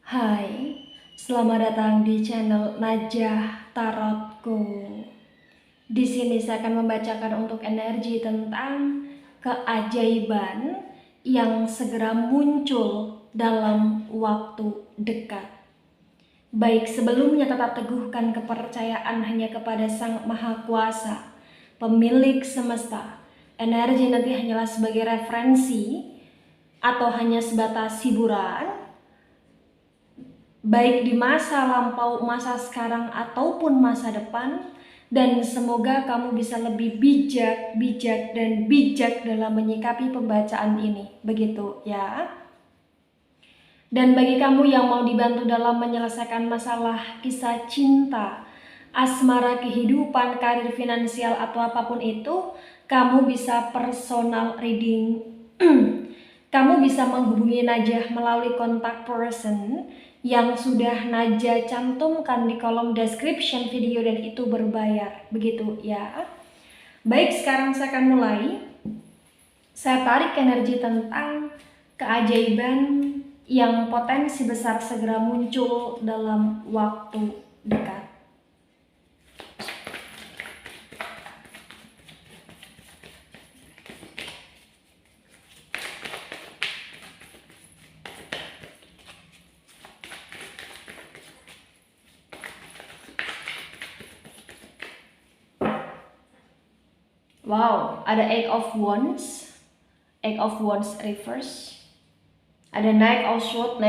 Hai, selamat datang di channel Najah Tarotku. Di sini saya akan membacakan untuk energi tentang keajaiban yang segera muncul dalam waktu dekat. Baik, sebelumnya tetap teguhkan kepercayaan hanya kepada Sang Maha Kuasa, pemilik semesta. Energi nanti hanyalah sebagai referensi atau hanya sebatas hiburan, baik di masa lampau, masa sekarang, ataupun masa depan. Dan semoga kamu bisa lebih bijak dalam menyikapi pembacaan ini. Begitu ya. Dan bagi kamu yang mau dibantu dalam menyelesaikan masalah kisah cinta, asmara, kehidupan, karir, finansial, atau apapun itu, kamu bisa personal reading. Kamu bisa menghubungi Najah melalui kontak person yang sudah Najah cantumkan di kolom description video, dan itu berbayar. Begitu ya. Baik, sekarang saya akan mulai. Saya tarik energi tentang keajaiban yang potensi besar segera muncul dalam waktu dekat. Wow, ada Eight of Wands reverse. Ada Knight of Swords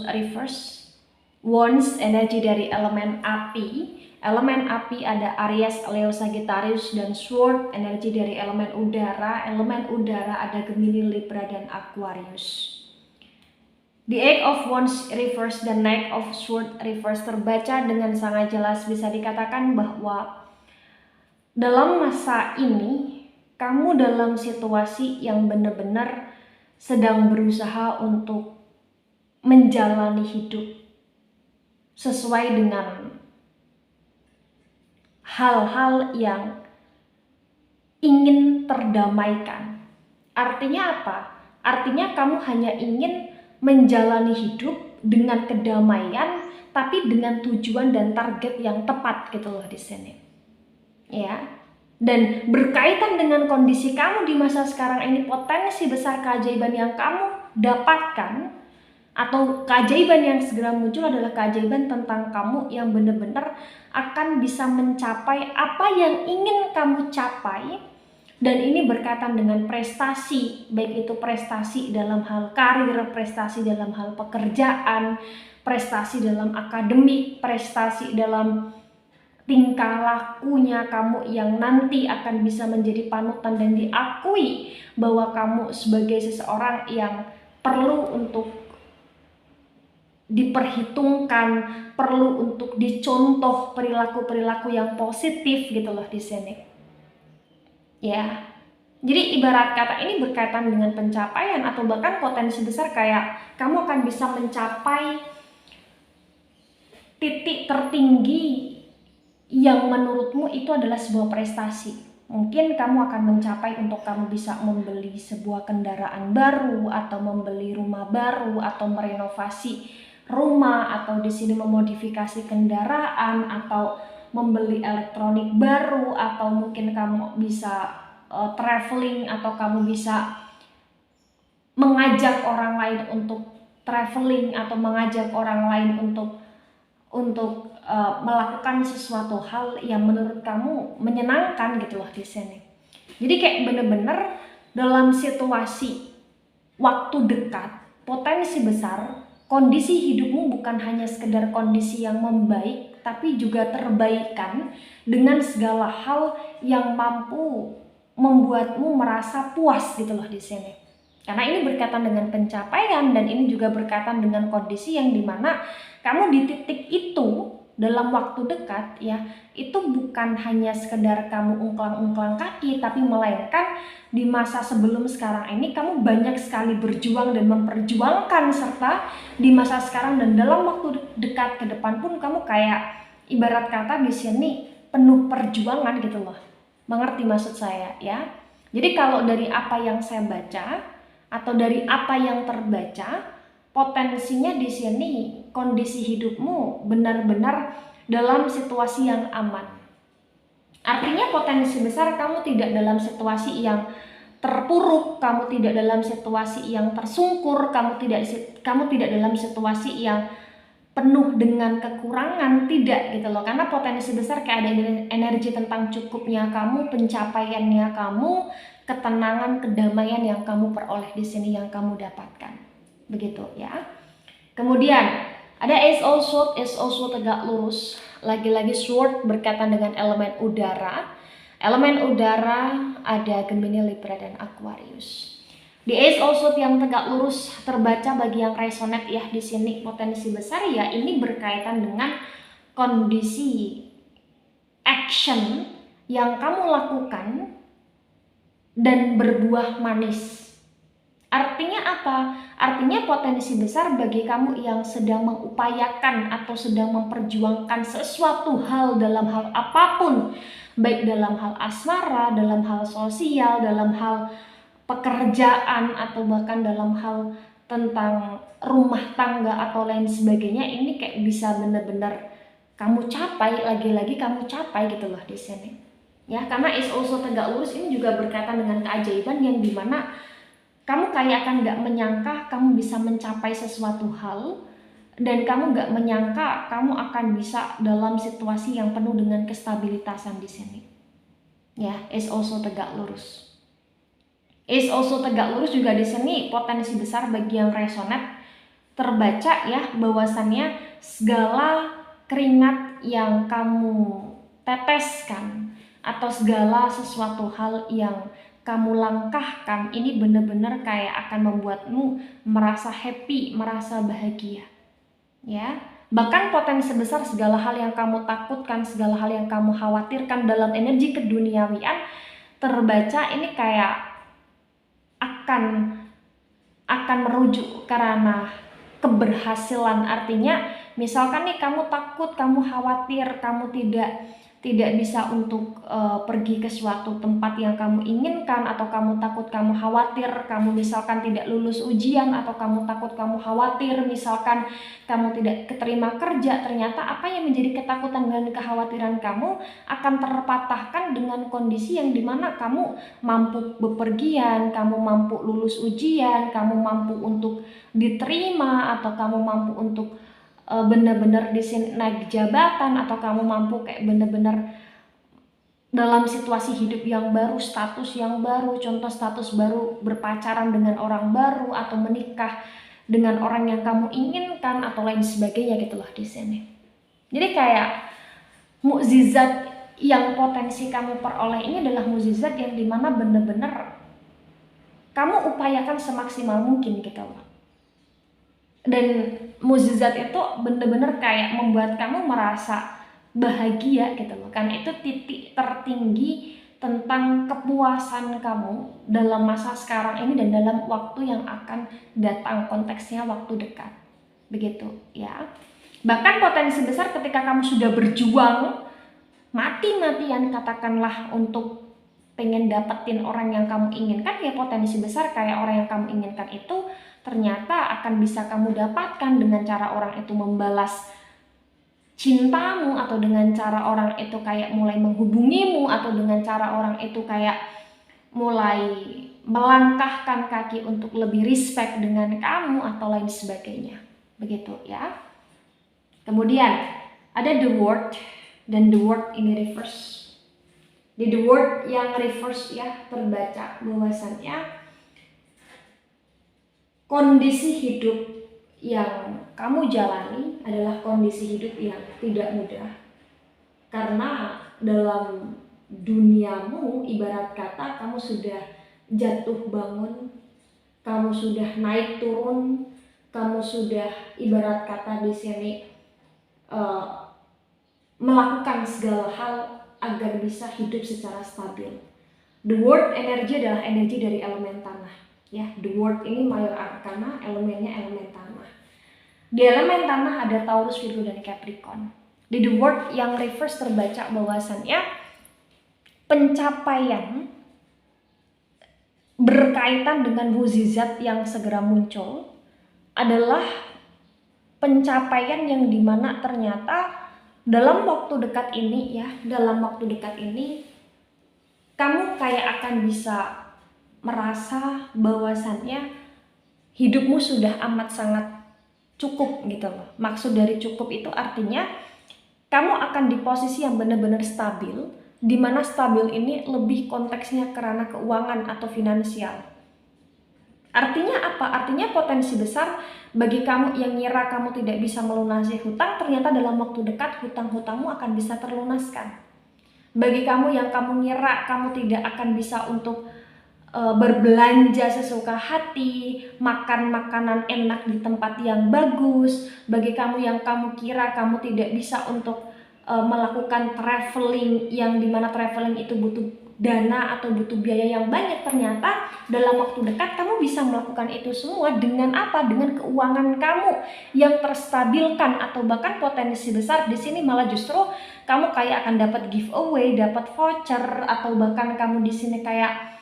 reverse. Wands energi dari elemen api. Elemen api ada Aries, Leo, Sagittarius, dan Sword energi dari elemen udara. Elemen udara ada Gemini, Libra, dan Aquarius. The Eight of Wands reverse dan Knight of Swords reverse terbaca dengan sangat jelas. Bisa dikatakan bahwa dalam masa ini kamu dalam situasi yang benar-benar sedang berusaha untuk menjalani hidup sesuai dengan hal-hal yang ingin terdamaikan. Artinya apa? Artinya kamu hanya ingin menjalani hidup dengan kedamaian, tapi dengan tujuan dan target yang tepat gitu loh di sini. Ya. Dan berkaitan dengan kondisi kamu di masa sekarang ini, potensi besar keajaiban yang kamu dapatkan atau keajaiban yang segera muncul adalah keajaiban tentang kamu yang benar-benar akan bisa mencapai apa yang ingin kamu capai. Dan ini berkaitan dengan prestasi, baik itu prestasi dalam hal karir, prestasi dalam hal pekerjaan, prestasi dalam akademik, prestasi dalam tingkah lakunya kamu yang nanti akan bisa menjadi panutan dan diakui bahwa kamu sebagai seseorang yang perlu untuk diperhitungkan, perlu untuk dicontoh perilaku-perilaku yang positif gitu loh di sini. Ya. Jadi ibarat kata ini berkaitan dengan pencapaian atau bahkan potensi besar kayak kamu akan bisa mencapai titik tertinggi yang menurutmu itu adalah sebuah prestasi. Mungkin kamu akan mencapai untuk kamu bisa membeli sebuah kendaraan baru, atau membeli rumah baru, atau merenovasi rumah, atau di sini memodifikasi kendaraan, atau membeli elektronik baru, atau mungkin kamu bisa traveling, atau kamu bisa mengajak orang lain untuk traveling, atau mengajak orang lain untuk melakukan sesuatu hal yang menurut kamu menyenangkan gitu loh di sini. Jadi kayak bener-bener dalam situasi waktu dekat, potensi besar, kondisi hidupmu bukan hanya sekedar kondisi yang membaik, tapi juga terbaikan dengan segala hal yang mampu membuatmu merasa puas gitu loh di sini. Karena ini berkaitan dengan pencapaian, dan ini juga berkaitan dengan kondisi yang dimana kamu di titik itu dalam waktu dekat ya, itu bukan hanya sekedar kamu ungklang-ungklang kaki, tapi melainkan di masa sebelum sekarang ini kamu banyak sekali berjuang dan memperjuangkan, serta di masa sekarang dan dalam waktu dekat ke depan pun kamu kayak ibarat kata di sini penuh perjuangan gitu loh. Mengerti maksud saya ya? Jadi kalau dari apa yang saya baca atau dari apa yang terbaca, potensinya di sini kondisi hidupmu benar-benar dalam situasi yang aman. Artinya potensi besar kamu tidak dalam situasi yang terpuruk, kamu tidak dalam situasi yang tersungkur, kamu tidak dalam situasi yang penuh dengan kekurangan, tidak gitu loh. Karena potensi besar kayak ada energi tentang cukupnya kamu, pencapaiannya kamu, ketenangan, kedamaian yang kamu peroleh di sini, yang kamu dapatkan. Begitu ya. Kemudian ada Ace of Swords, Ace of Swords tegak lurus. Lagi-lagi sword berkaitan dengan elemen udara. Elemen udara ada Gemini, Libra, dan Aquarius. Di Ace of Swords yang tegak lurus terbaca bagi yang resonate ya di sini potensi besar ya, ini berkaitan dengan kondisi action yang kamu lakukan dan berbuah manis. Artinya apa? Artinya potensi besar bagi kamu yang sedang mengupayakan atau sedang memperjuangkan sesuatu hal dalam hal apapun, baik dalam hal asmara, dalam hal sosial, dalam hal pekerjaan, atau bahkan dalam hal tentang rumah tangga atau lain sebagainya, ini kayak bisa benar-benar kamu capai, lagi-lagi kamu capai gitu loh di sini. Ya, karena is also tegak lurus ini juga berkaitan dengan keajaiban yang dimana kamu kayak akan gak menyangka kamu bisa mencapai sesuatu hal, dan kamu gak menyangka kamu akan bisa dalam situasi yang penuh dengan kestabilitasan di sini. Ya, is also tegak lurus. Is also tegak lurus juga di sini potensi besar bagi yang resonate terbaca ya, bahwasannya segala keringat yang kamu teteskan atau segala sesuatu hal yang kamu langkahkan ini benar-benar kayak akan membuatmu merasa happy, merasa bahagia. Ya, bahkan potensi besar segala hal yang kamu takutkan, segala hal yang kamu khawatirkan dalam energi keduniawian terbaca ini kayak akan merujuk karena keberhasilan. Artinya misalkan nih kamu takut, kamu khawatir, kamu tidak bisa untuk pergi ke suatu tempat yang kamu inginkan, atau kamu takut, kamu khawatir, kamu misalkan tidak lulus ujian, atau kamu takut, kamu khawatir, misalkan kamu tidak keterima kerja, ternyata apa yang menjadi ketakutan dan kekhawatiran kamu akan terpatahkan dengan kondisi yang dimana kamu mampu bepergian, kamu mampu lulus ujian, kamu mampu untuk diterima, atau kamu mampu untuk benar-benar di sini naik jabatan, atau kamu mampu kayak benar-benar dalam situasi hidup yang baru, status yang baru, contoh status baru, berpacaran dengan orang baru, atau menikah dengan orang yang kamu inginkan, atau lain sebagainya gitulah di sini. Jadi kayak mukjizat yang potensi kamu peroleh ini adalah mukjizat yang dimana benar-benar kamu upayakan semaksimal mungkin gitu loh. Dan mukjizat itu bener-bener kayak membuat kamu merasa bahagia gitu loh, karena itu titik tertinggi tentang kepuasan kamu dalam masa sekarang ini dan dalam waktu yang akan datang, konteksnya waktu dekat, begitu ya. Bahkan potensi besar ketika kamu sudah berjuang mati-matian katakanlah untuk pengen dapetin orang yang kamu inginkan, ya potensi besar kayak orang yang kamu inginkan itu ternyata akan bisa kamu dapatkan dengan cara orang itu membalas cintamu, atau dengan cara orang itu kayak mulai menghubungimu, atau dengan cara orang itu kayak mulai melangkahkan kaki untuk lebih respect dengan kamu, atau lain sebagainya, begitu ya. Kemudian ada the World, dan the World ini reverse. Di the World yang reverse ya terbaca bahwasannya kondisi hidup yang kamu jalani adalah kondisi hidup yang tidak mudah. Karena dalam duniamu ibarat kata kamu sudah jatuh bangun, kamu sudah naik turun, kamu sudah ibarat kata di sini melakukan segala hal agar bisa hidup secara stabil. The World energi adalah energi dari elemen tanah. Ya, the World ini mayor arkana, elemennya elemen tanah. Di elemen tanah ada Taurus, Virgo, dan Capricorn. Di the World yang reverse terbaca bahwasannya pencapaian berkaitan dengan mukjizat yang segera muncul, adalah pencapaian yang dimana ternyata dalam waktu dekat ini kamu kayak akan bisa merasa bahwasannya hidupmu sudah amat sangat cukup gitu loh. Maksud dari cukup itu artinya kamu akan di posisi yang benar-benar stabil, di mana stabil ini lebih konteksnya karena keuangan atau finansial. Artinya apa? Artinya potensi besar bagi kamu yang ngira kamu tidak bisa melunasi hutang, ternyata dalam waktu dekat hutang-hutangmu akan bisa terlunaskan. Bagi kamu yang kamu ngira kamu tidak akan bisa untuk berbelanja sesuka hati, makan makanan enak di tempat yang bagus, bagi kamu yang kamu kira kamu tidak bisa untuk melakukan traveling, yang dimana traveling itu butuh dana atau butuh biaya yang banyak, ternyata dalam waktu dekat kamu bisa melakukan itu semua dengan apa? Dengan keuangan kamu yang terstabilkan, atau bahkan potensi besar di sini malah justru kamu kayak akan dapat giveaway, dapat voucher, atau bahkan kamu di sini kayak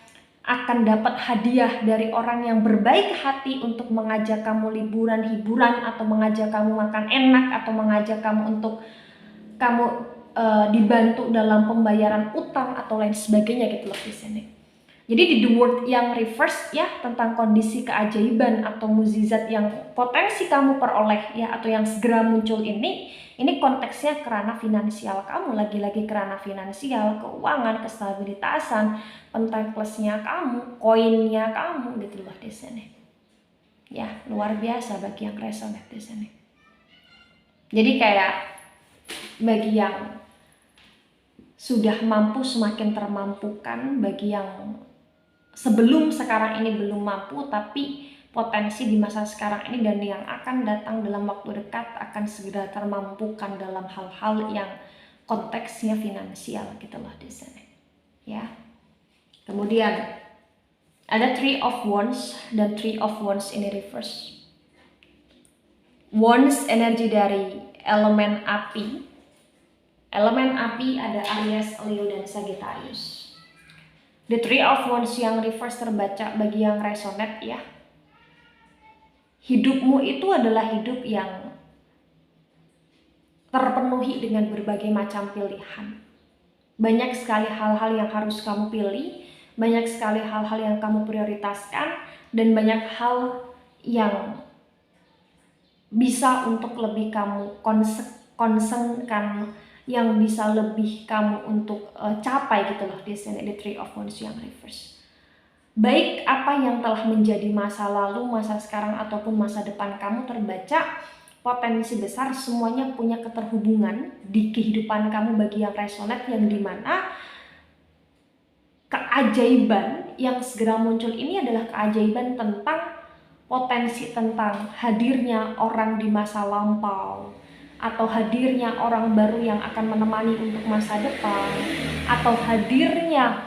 akan dapat hadiah dari orang yang berbaik hati untuk mengajak kamu liburan, hiburan, atau mengajak kamu makan enak, atau mengajak kamu untuk kamu dibantu dalam pembayaran utang atau lain sebagainya gitu loh di sini. Jadi di the word yang reverse ya, tentang kondisi keajaiban atau mukjizat yang potensi kamu peroleh ya, atau yang segera muncul ini konteksnya kerana finansial kamu, lagi-lagi kerana finansial, keuangan, kestabilitasan, pentaclesnya kamu, koinnya kamu gitu loh di sini. Ya, luar biasa bagi yang resonate di sini. Jadi kayak bagi yang sudah mampu semakin termampukan, bagi yang sebelum sekarang ini belum mampu tapi potensi di masa sekarang ini dan yang akan datang dalam waktu dekat akan segera termampukan dalam hal-hal yang konteksnya finansial gitu loh di sini ya. Kemudian ada Three of Wands dan Three of Wands ini reverse. Wands energi dari elemen api. Elemen api ada Aries, Leo, dan Sagittarius. The Three of Wands yang reverse terbaca bagi yang resonate ya. Hidupmu itu adalah hidup yang terpenuhi dengan berbagai macam pilihan. Banyak sekali hal-hal yang harus kamu pilih, banyak sekali hal-hal yang kamu prioritaskan, dan banyak hal yang bisa untuk lebih kamu concernkan, yang bisa lebih kamu untuk capai gitu loh di sini, the Three of Wands yang reverse. Baik apa yang telah menjadi masa lalu, masa sekarang, ataupun masa depan kamu terbaca, potensi besar semuanya punya keterhubungan di kehidupan kamu bagi yang resonate, yang dimana keajaiban yang segera muncul ini adalah keajaiban tentang potensi, tentang hadirnya orang di masa lampau, atau hadirnya orang baru yang akan menemani untuk masa depan, atau hadirnya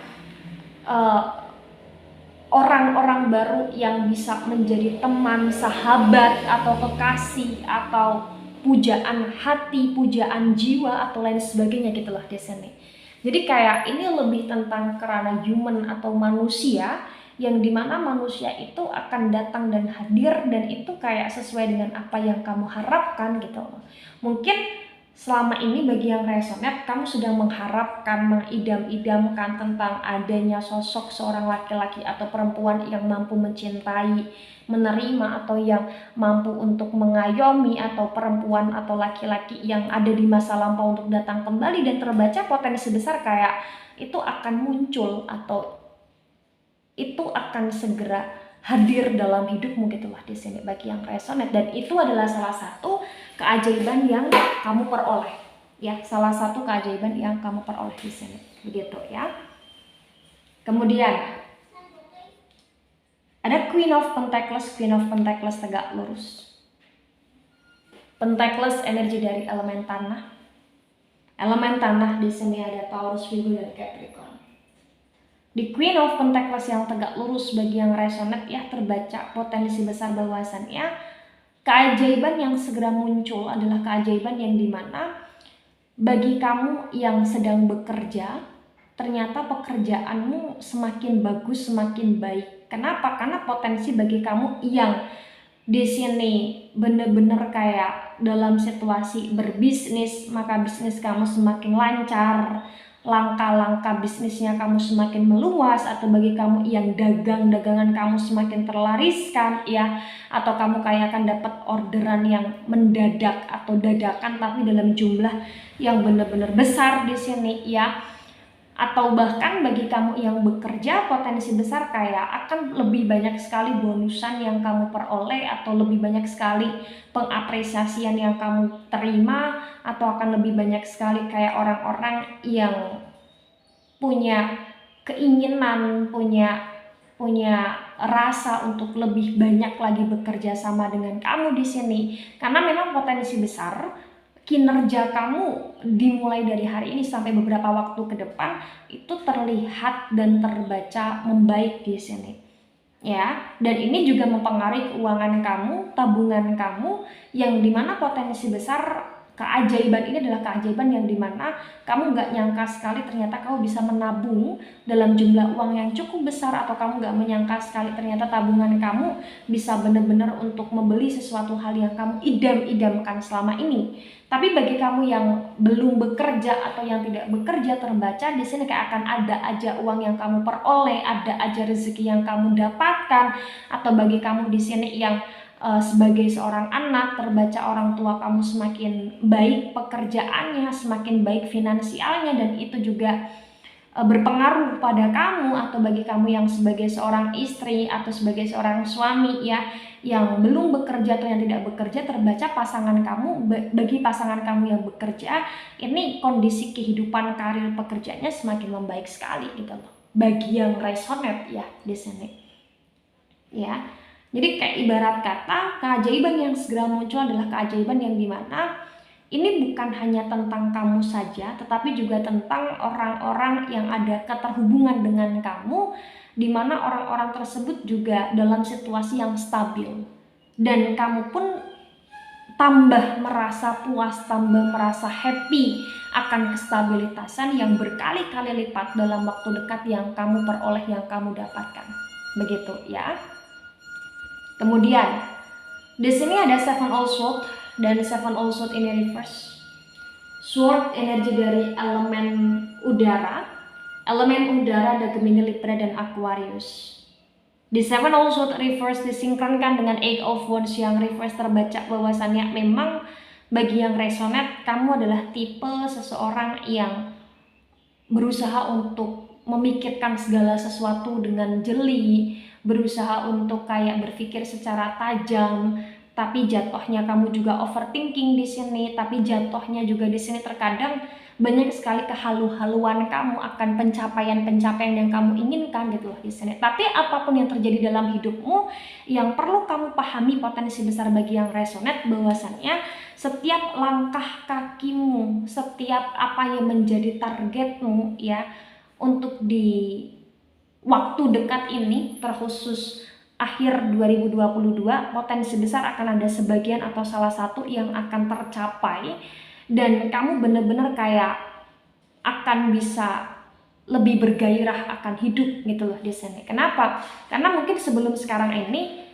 orang-orang baru yang bisa menjadi teman, sahabat, atau kekasih, atau pujaan hati, pujaan jiwa, atau lain sebagainya gitu loh di sini. Jadi kayak ini lebih tentang kerana human atau manusia, yang dimana manusia itu akan datang dan hadir, dan itu kayak sesuai dengan apa yang kamu harapkan gitu loh. Mungkin selama ini bagi yang resonate, kamu sedang mengharapkan, mengidam-idamkan tentang adanya sosok seorang laki-laki atau perempuan yang mampu mencintai, menerima, atau yang mampu untuk mengayomi, atau perempuan atau laki-laki yang ada di masa lampau untuk datang kembali, dan terbaca potensi besar kayak itu akan muncul atau itu akan segera hadir dalam hidupmu gitulah di sini bagi yang resonate, dan itu adalah salah satu keajaiban yang kamu peroleh ya, salah satu keajaiban yang kamu peroleh di sini begitu ya. Kemudian ada Queen of Pentacles. Queen of Pentacles tegak lurus. Pentacles energi dari elemen tanah. Elemen tanah di sini ada Taurus, Virgo, dan Capricorn. Di Queen of Pentacles yang tegak lurus bagi yang resonate ya, terbaca potensi besar bahwasannya keajaiban yang segera muncul adalah keajaiban yang dimana bagi kamu yang sedang bekerja, ternyata pekerjaanmu semakin bagus, semakin baik. Kenapa? Karena potensi bagi kamu yang di sini bener-bener kayak dalam situasi berbisnis, maka bisnis kamu semakin lancar, langkah-langkah bisnisnya kamu semakin meluas, atau bagi kamu yang dagangan kamu semakin terlariskan ya, atau kamu kayak akan dapat orderan yang mendadak atau dadakan tapi dalam jumlah yang benar-benar besar di sini ya. Atau bahkan bagi kamu yang bekerja, potensi besar kayak akan lebih banyak sekali bonusan yang kamu peroleh, atau lebih banyak sekali pengapresiasian yang kamu terima, atau akan lebih banyak sekali kayak orang-orang yang punya keinginan, punya rasa untuk lebih banyak lagi bekerja sama dengan kamu di sini. Karena memang potensi besar kinerja kamu dimulai dari hari ini sampai beberapa waktu ke depan itu terlihat dan terbaca membaik di sini ya. Dan ini juga mempengaruhi keuangan kamu, tabungan kamu, yang dimana potensi besar keajaiban ini adalah keajaiban yang dimana kamu nggak nyangka sekali ternyata kamu bisa menabung dalam jumlah uang yang cukup besar, atau kamu nggak menyangka sekali ternyata tabungan kamu bisa benar-benar untuk membeli sesuatu hal yang kamu idam-idamkan selama ini. Tapi bagi kamu yang belum bekerja atau yang tidak bekerja, terbaca di sini kayak akan ada aja uang yang kamu peroleh, ada aja rezeki yang kamu dapatkan. Atau bagi kamu di sini yang sebagai seorang anak, terbaca orang tua kamu semakin baik pekerjaannya, semakin baik finansialnya, dan itu juga berpengaruh pada kamu. Atau bagi kamu yang sebagai seorang istri atau sebagai seorang suami ya, yang belum bekerja atau yang tidak bekerja, terbaca pasangan kamu, bagi pasangan kamu yang bekerja, ini kondisi kehidupan karir pekerjaannya semakin membaik sekali gitu loh. Bagi yang resonate ya di sini. Ya. Jadi kayak ibarat kata keajaiban yang segera muncul adalah keajaiban yang dimana ini bukan hanya tentang kamu saja, tetapi juga tentang orang-orang yang ada keterhubungan dengan kamu, di mana orang-orang tersebut juga dalam situasi yang stabil. Dan kamu pun tambah merasa puas, tambah merasa happy akan kestabilitasan yang berkali-kali lipat dalam waktu dekat yang kamu peroleh, yang kamu dapatkan. Begitu ya. Kemudian di sini ada Seven of Swords, dan Seven of Swords ini reverse. Sword energi dari elemen udara. Elemen udara ada Gemini, Libra, dan Aquarius. Di Seven of Swords reverse disinkronkan dengan Eight of Wands yang reverse, terbaca bahwasannya memang bagi yang resonate, kamu adalah tipe seseorang yang berusaha untuk memikirkan segala sesuatu dengan jeli, berusaha untuk kayak berpikir secara tajam, tapi jatuhnya kamu juga overthinking di sini. Tapi jatuhnya juga di sini terkadang banyak sekali kehalu-haluan kamu akan pencapaian-pencapaian yang kamu inginkan gitu loh di sini. Tapi apapun yang terjadi dalam hidupmu, yang perlu kamu pahami potensi besar bagi yang resonate, bahwasannya setiap langkah kakimu, setiap apa yang menjadi targetmu ya untuk di waktu dekat ini, terkhusus akhir 2022, potensi besar akan ada sebagian atau salah satu yang akan tercapai, dan kamu benar-benar kayak akan bisa lebih bergairah akan hidup gitu loh di sini. Kenapa? Karena mungkin sebelum sekarang ini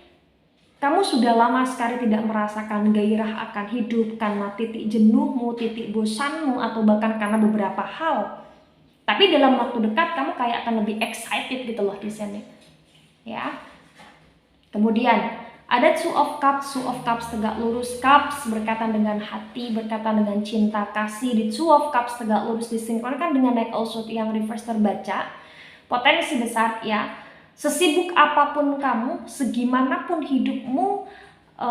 kamu sudah lama sekali tidak merasakan gairah akan hidup karena titik jenuhmu, titik bosanmu, atau bahkan karena beberapa hal. Tapi dalam waktu dekat kamu kayak akan lebih excited gitu loh di sini. Ya. Kemudian ada Two of Cups tegak lurus, Cups berkaitan dengan hati, berkaitan dengan cinta kasih. Di Two of Cups tegak lurus disinkronkan dengan Knight of Swords yang reverse, terbaca potensi besar ya. Sesibuk apapun kamu, segimanapun hidupmu,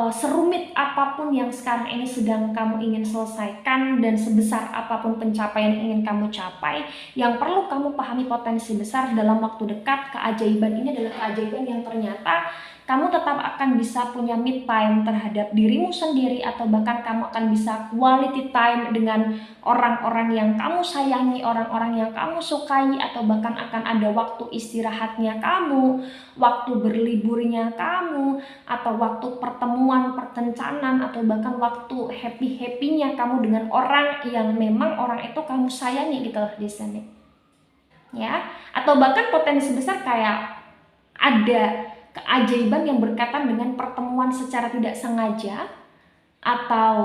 serumit apapun yang sekarang ini sedang kamu ingin selesaikan, dan sebesar apapun pencapaian yang ingin kamu capai, yang perlu kamu pahami potensi besar dalam waktu dekat, keajaiban ini adalah keajaiban yang ternyata kamu tetap akan bisa punya mid time terhadap dirimu sendiri, atau bahkan kamu akan bisa quality time dengan orang-orang yang kamu sayangi, orang-orang yang kamu sukai, atau bahkan akan ada waktu istirahatnya kamu, waktu berliburnya kamu, atau waktu pertemuan, perkencanan, atau bahkan waktu happy-happynya kamu dengan orang yang memang orang itu kamu sayangi gitu loh di sini. Ya, atau bahkan potensi besar kayak ada keajaiban yang berkaitan dengan pertemuan secara tidak sengaja atau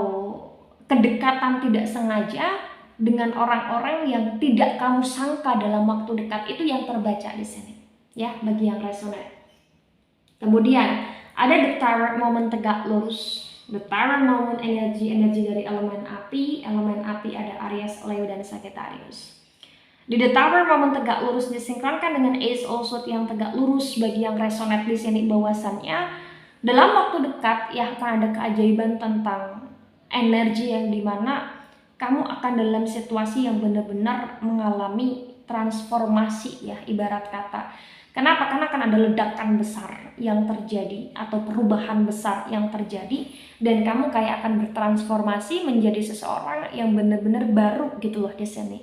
kedekatan tidak sengaja dengan orang-orang yang tidak kamu sangka dalam waktu dekat. Itu yang terbaca di sini ya bagi yang resonate. Kemudian ada the Tower moment tegak lurus. The Tower moment energi dari elemen api. Elemen api ada Aries, Leo dan Sagittarius. Di The Tower momen tegak lurus disinkronkan dengan Ace of Swords yang tegak lurus. Bagi yang resonate di sini bahwasannya dalam waktu dekat ya akan ada keajaiban tentang energi yang dimana kamu akan dalam situasi yang benar-benar mengalami transformasi ya ibarat kata. Kenapa? Karena akan ada ledakan besar yang terjadi atau perubahan besar yang terjadi dan kamu kayak akan bertransformasi menjadi seseorang yang benar-benar baru gitu loh di sini.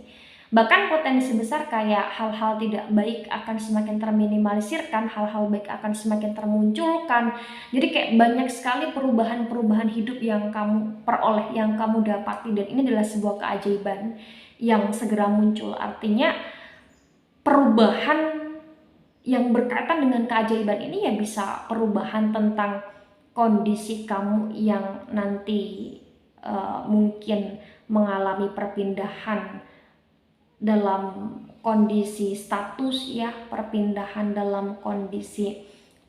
Bahkan potensi besar kayak hal-hal tidak baik akan semakin terminimalisirkan, hal-hal baik akan semakin termunculkan. Jadi kayak banyak sekali perubahan-perubahan hidup yang kamu peroleh, yang kamu dapati, dan ini adalah sebuah keajaiban yang segera muncul. Artinya perubahan yang berkaitan dengan keajaiban ini ya bisa perubahan tentang kondisi kamu yang nanti mungkin mengalami perpindahan dalam kondisi status ya, perpindahan dalam kondisi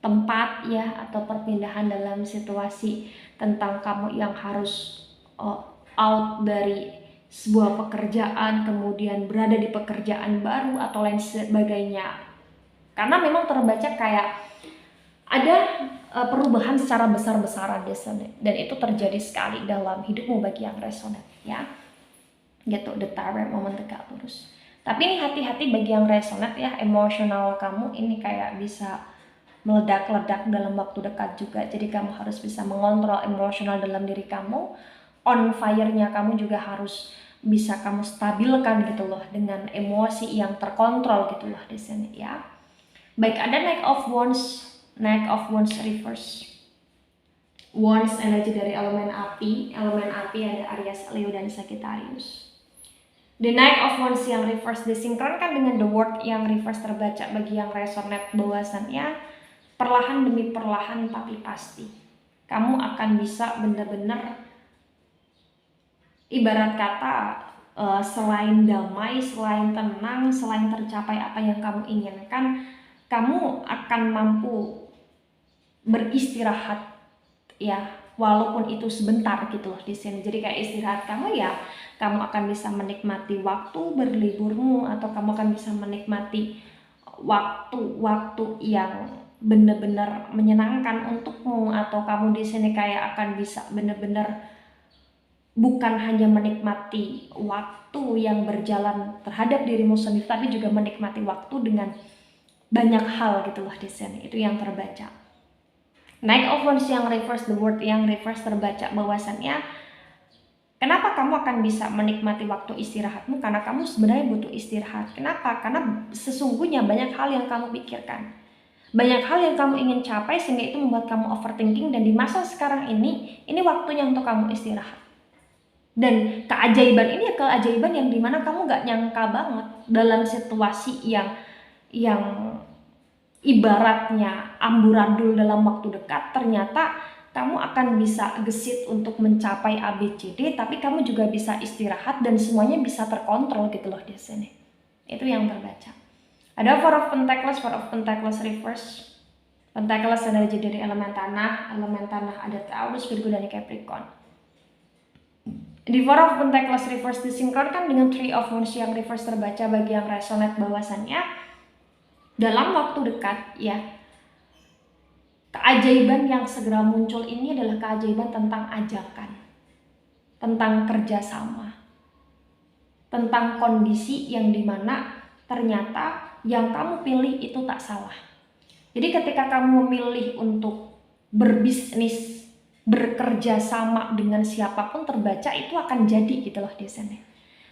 tempat ya, atau perpindahan dalam situasi tentang kamu yang harus out dari sebuah pekerjaan kemudian berada di pekerjaan baru atau lain sebagainya. Karena memang terbaca kayak ada perubahan secara besar-besaran dan itu terjadi sekali dalam hidupmu bagi yang resonate ya. Gitu, the Tower momen tegak lurus. Tapi ini hati-hati bagi yang resonate ya, emosional kamu ini kayak bisa meledak-ledak dalam waktu dekat juga. Jadi kamu harus bisa mengontrol emosional dalam diri kamu. On fire-nya kamu juga harus bisa kamu stabilkan gitu loh dengan emosi yang terkontrol gitu loh di sini ya. Baik, ada Knight of Wands reverse. Wands energi dari elemen api ada Aries, Leo dan Sagittarius. The Knight of Wands yang reverse disinkronkan dengan The World yang reverse terbaca bagi yang resonate bahwasannya perlahan demi perlahan tapi pasti kamu akan bisa benar-benar ibarat kata selain damai, selain tenang, selain tercapai apa yang kamu inginkan, kamu akan mampu beristirahat ya, walaupun itu sebentar gitu loh di sini. Jadi kayak istirahat kamu ya, kamu akan bisa menikmati waktu berliburmu atau kamu akan bisa menikmati waktu-waktu yang benar-benar menyenangkan untukmu, atau kamu di sini kayak akan bisa benar-benar bukan hanya menikmati waktu yang berjalan terhadap dirimu sendiri, tapi juga menikmati waktu dengan banyak hal gitu loh di sini. Itu yang terbaca. Knight of Wands yang reverse, The World yang reverse terbaca bahwasannya kenapa kamu akan bisa menikmati waktu istirahatmu, karena kamu sebenarnya butuh istirahat. Kenapa? Karena sesungguhnya banyak hal yang kamu pikirkan, banyak hal yang kamu ingin capai sehingga itu membuat kamu overthinking, dan di masa sekarang ini waktunya untuk kamu istirahat. Dan keajaiban ini keajaiban yang dimana kamu gak nyangka banget dalam situasi yang ibaratnya amburadul dalam waktu dekat, ternyata kamu akan bisa gesit untuk mencapai ABCD, tapi kamu juga bisa istirahat dan semuanya bisa terkontrol gitu loh di sini. Itu yang terbaca. Ada Four of Pentacles reverse. Pentacles energi dari elemen tanah ada Taurus, Virgo dan Capricorn. Di Four of Pentacles reverse disinkronkan dengan Three of Wands yang reverse terbaca bagi yang resonate bahwasannya dalam waktu dekat ya, keajaiban yang segera muncul ini adalah keajaiban tentang ajakan, tentang kerjasama, tentang kondisi yang dimana ternyata yang kamu pilih itu tak salah. Jadi ketika kamu memilih untuk berbisnis, bekerja sama dengan siapapun, terbaca itu akan jadi gitu loh di sini.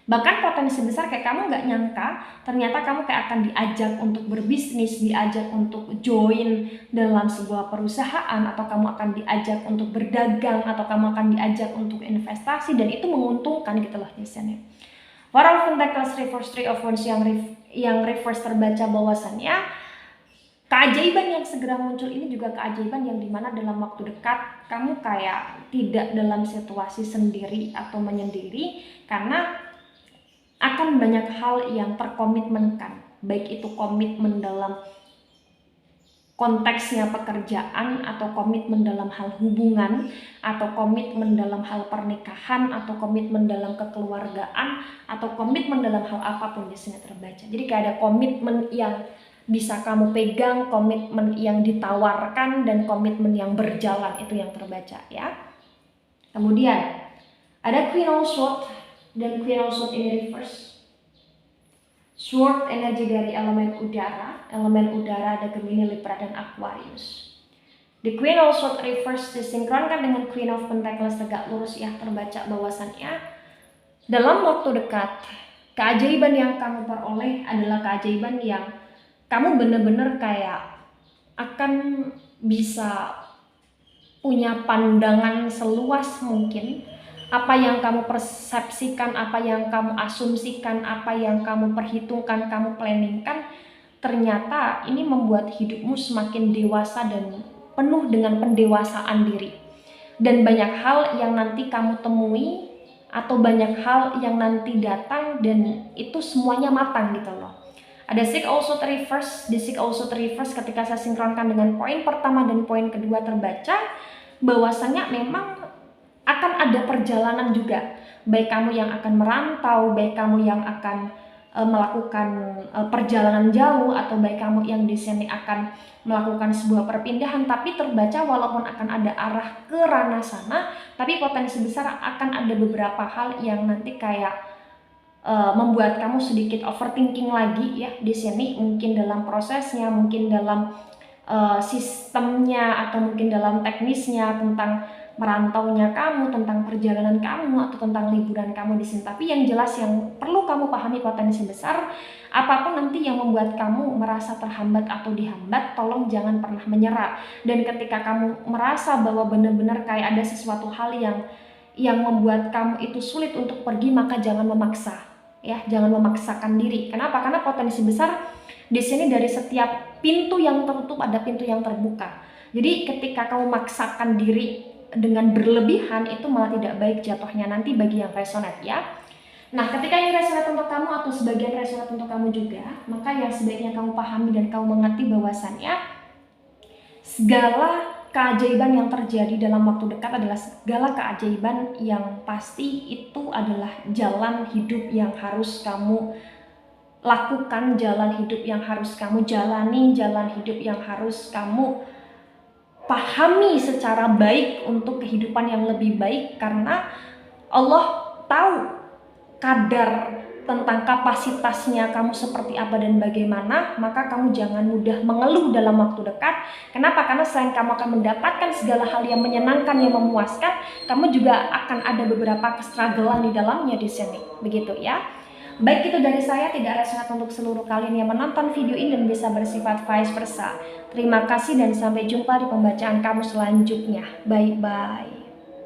Bahkan potensi besar kayak kamu gak nyangka ternyata kamu kayak akan diajak untuk berbisnis, diajak untuk join dalam sebuah perusahaan, atau kamu akan diajak untuk berdagang, atau kamu akan diajak untuk investasi, dan itu menguntungkan gitu loh di sini. Four of Pentacles reverse, Three of Wands yang reverse terbaca bahwasannya Keajaiban yang segera muncul ini juga keajaiban yang dimana dalam waktu dekat kamu kayak tidak dalam situasi sendiri atau menyendiri, karena akan banyak hal yang terkomitmenkan, baik itu komitmen dalam konteksnya pekerjaan, atau komitmen dalam hal hubungan, atau komitmen dalam hal pernikahan, atau komitmen dalam kekeluargaan, atau komitmen dalam hal apapun di sini terbaca. Jadi kayak ada komitmen yang bisa kamu pegang, komitmen yang ditawarkan, dan komitmen yang berjalan, itu yang terbaca ya. Kemudian ada Queen of Swords, dan Queen of Swords ini reverse. Sword energi dari elemen udara ada Gemini, Libra, dan Aquarius. The Queen of Swords reverse disinkronkan dengan Queen of Pentacles tegak lurus ya, terbaca bahwasannya dalam waktu dekat keajaiban yang kamu peroleh adalah keajaiban yang kamu benar-benar kayak akan bisa punya pandangan seluas mungkin. Apa yang kamu persepsikan, apa yang kamu asumsikan, apa yang kamu perhitungkan, kamu planningkan, ternyata ini membuat hidupmu semakin dewasa dan penuh dengan pendewasaan diri. Dan banyak hal yang nanti kamu temui, atau banyak hal yang nanti datang, dan itu semuanya matang gitu loh. Ada Six of Swords reverse. Di Six of Swords reverse ketika saya sinkronkan dengan poin pertama dan poin kedua terbaca bahwasanya memang akan ada perjalanan juga, baik kamu yang akan merantau, baik kamu yang akan melakukan perjalanan jauh, atau baik kamu yang di sini akan melakukan sebuah perpindahan, tapi terbaca walaupun akan ada arah ke ranah sana, tapi potensi besar akan ada beberapa hal yang nanti kayak membuat kamu sedikit overthinking lagi ya di sini, mungkin dalam prosesnya, mungkin dalam sistemnya, atau mungkin dalam teknisnya tentang merantaunya kamu, tentang perjalanan kamu, atau tentang liburan kamu di sini. Tapi yang jelas yang perlu kamu pahami potensi besar, apapun nanti yang membuat kamu merasa terhambat atau dihambat, tolong jangan pernah menyerah. Dan ketika kamu merasa bahwa benar-benar kayak ada sesuatu hal yang membuat kamu itu sulit untuk pergi, maka jangan memaksa ya, jangan memaksakan diri. Kenapa? Karena potensi besar di sini dari setiap pintu yang tertutup ada pintu yang terbuka. Jadi ketika kamu memaksakan diri dengan berlebihan, itu malah tidak baik jatuhnya nanti bagi yang resonate ya. Nah, ketika ini resonate untuk kamu atau sebagian resonate untuk kamu juga, maka yang sebaiknya kamu pahami dan kamu mengerti bahwasannya segala keajaiban yang terjadi dalam waktu dekat adalah segala keajaiban yang pasti itu adalah jalan hidup yang harus kamu lakukan, jalan hidup yang harus kamu jalani, jalan hidup yang harus kamu pahami secara baik untuk kehidupan yang lebih baik, karena Allah tahu kadar tentang kapasitasnya kamu seperti apa dan bagaimana. Maka kamu jangan mudah mengeluh dalam waktu dekat. Kenapa? Karena selain kamu akan mendapatkan segala hal yang menyenangkan, yang memuaskan, kamu juga akan ada beberapa kestrugglean di dalamnya di sini. Begitu ya. Baik, itu dari saya, tidak resonate untuk seluruh kalian yang menonton video ini dan bisa bersifat vice versa. Terima kasih dan sampai jumpa di pembacaan kamu selanjutnya. Bye-bye.